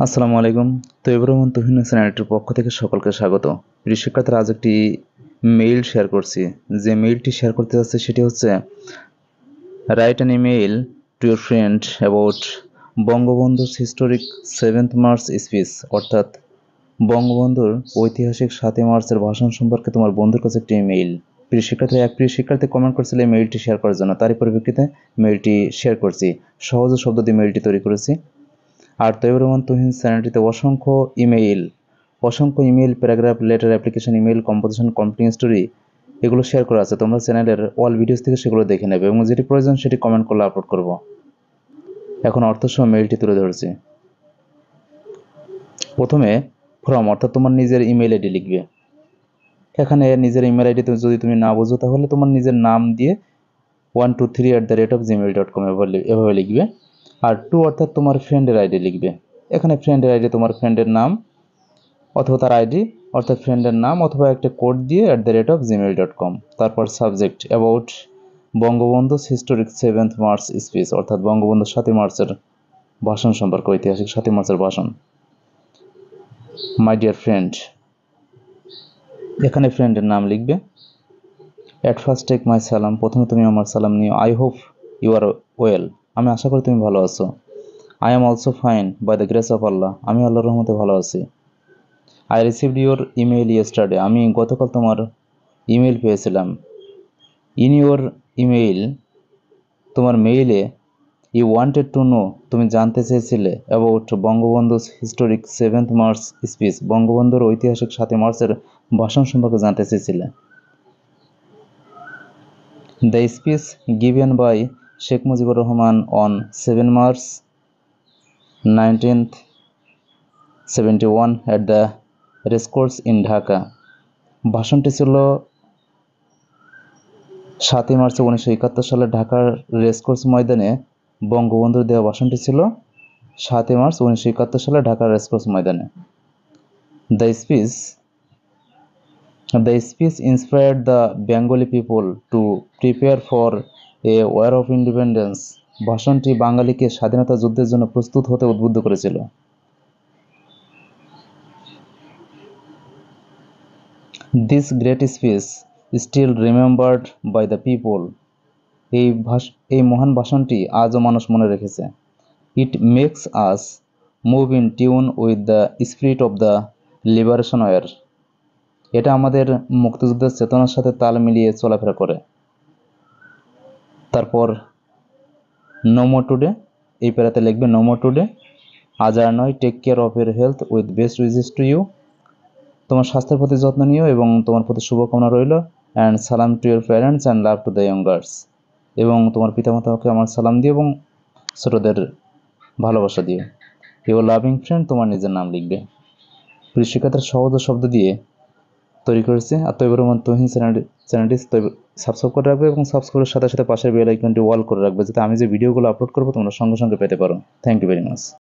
আসসালামু আলাইকুম। তৈবুর রহমান তুহিন চ্যানেলটির পক্ষ থেকে সকলকে স্বাগত। প্রিয় শিক্ষার্থীরা, আজ একটি মেইল শেয়ার করছি। যে মেইলটি শেয়ার করতে যাচ্ছে সেটি হচ্ছে write an email to your friend about বঙ্গবন্ধুর হিস্টোরিক 7th মার্চ স্পিচ, অর্থাৎ বঙ্গবন্ধুর ঐতিহাসিক 7ই মার্চের ভাষণ সম্পর্কে তোমার বন্ধুর কাছে একটি মেইল। প্রিয় শিক্ষার্থী কমেন্ট করেছিল এই মেইলটি শেয়ার করার জন্য, তারই পরিপ্রেক্ষিতে মেইলটি শেয়ার করছি। সহজ শব্দ দিয়ে মেইলটি তৈরি করেছি। আর তৈবুর রহমান তুহিন চ্যানেলটিতে অসংখ্য email, paragraph, letter, application, email, composition, complete story এগুলো শেয়ার করা আছে। তোমরা চ্যানেলের অল ভিডিওস থেকে সেগুলো দেখে নেবে এবং যেটি প্রয়োজন সেটি কমেন্ট করলে আপলোড করব। এখন অর্থসহ মেইলটি তুলে ধরছি। প্রথমে ফ্রম, অর্থাৎ তোমার নিজের ইমেইল আইডি লিখবে। এখানে নিজের ইমেল আইডি যদি তুমি না বোঝো তাহলে তোমার নিজের নাম দিয়ে 123@gmail.com এভাবে লিখবে। আর টু, অর্থাৎ তোমার ফ্রেন্ডের আইডি লিখবে। এখানে ফ্রেন্ডের আইডি তোমার ফ্রেন্ডের নাম অথবা তার আইডি, অর্থাৎ ফ্রেন্ডের নাম অথবা একটা কোড দিয়ে @gmail.com। তারপর subject about Bangabandhu historic 7th March speech, অর্থাৎ বঙ্গবন্ধুর 7ই মার্চের ভাষণ সম্পর্কে, ঐতিহাসিক 7ই মার্চের ভাষণ। মাই ডিয়ার ফ্রেন্ড, এখানে ফ্রেন্ডের নাম লিখবে। অ্যাট ফার্স্ট টেক মাই সালাম, প্রথমে তুমি আমার সালাম নিও। I hope you are well, আমি আশা করি তুমি ভালো আছো। I am also fine by the grace of Allah, আমি আল্লাহর রহমতে ভালো আছি। I received your email yesterday, আমি গতকাল তোমার ইমেইল পেয়েছিলাম। ইন ইউর ইমেইল, তোমার মেইলে, ইউ ওয়ান্টেড টু নো, তুমি জানতে চেয়েছিলে, অ্যাবাউট বঙ্গবন্ধুর হিস্টোরিক 7th মার্চ স্পিচ, বঙ্গবন্ধুর ঐতিহাসিক 7ই মার্চের ভাষণ সম্পর্কে জানতে চেয়েছিলে। The speech given by Sheikh Mujibur Rahman on 7 March 1971 at the racecourse in Dhaka, ভাষণটি ছিল 7ই মার্চ 1971 সালে ঢাকার রেসকোর্স ময়দানে। বঙ্গবন্ধুর দেওয়া ভাষণটি ছিল 7ই মার্চ 1971 সালে ঢাকার রেসকোর্স ময়দানে। The speech inspired the Bengali people to prepare for a war of independence, ভাষণটি বাঙালিকে স্বাধীনতা যুদ্ধের জন্য প্রস্তুত হতে উদ্বুদ্ধ করেছিল। This great speech still remembered by the people, এই মহান ভাষণটি আজও মানুষ মনে রেখেছে। It makes us move in tune with the spirit of the liberation war, এটা আমাদের মুক্তিযুদ্ধের চেতনার সাথে তাল মিলিয়ে চলাফেরা করে। তারপর নো মোর টুডে, এই প্যারাতে লিখবে নো মোর টুডে, আজ আর নয়, take care of your health with best wishes to you, তোমার স্বাস্থ্যের প্রতি যত্ন নিও এবং তোমার প্রতি শুভকামনা রইল। অ্যান্ড সালাম to your parents and love to the youngers, এবং তোমার পিতামাতাকে আমার সালাম দিও এবং ছোটদের ভালোবাসা দিও। ইউর লাভিং ফ্রেন্ড, তোমার নিজের নাম লিখবে। প্রিয় শিক্ষার্থীরা, সহজ শব্দ দিয়ে তৈরি করেছে। আর তৈবুর রহমান তুহিন চ্যানেলটি সাবস্ক্রাইব করে রাখবে এবং সাবস্ক্রাইবের সাথে সাথে পাশের বেল আইকনটি অল করে রাখবে, যাতে আমি যে ভিডিওগুলো আপলোড করবো তোমরা সঙ্গে সঙ্গে পেতে পারো। Thank you very much.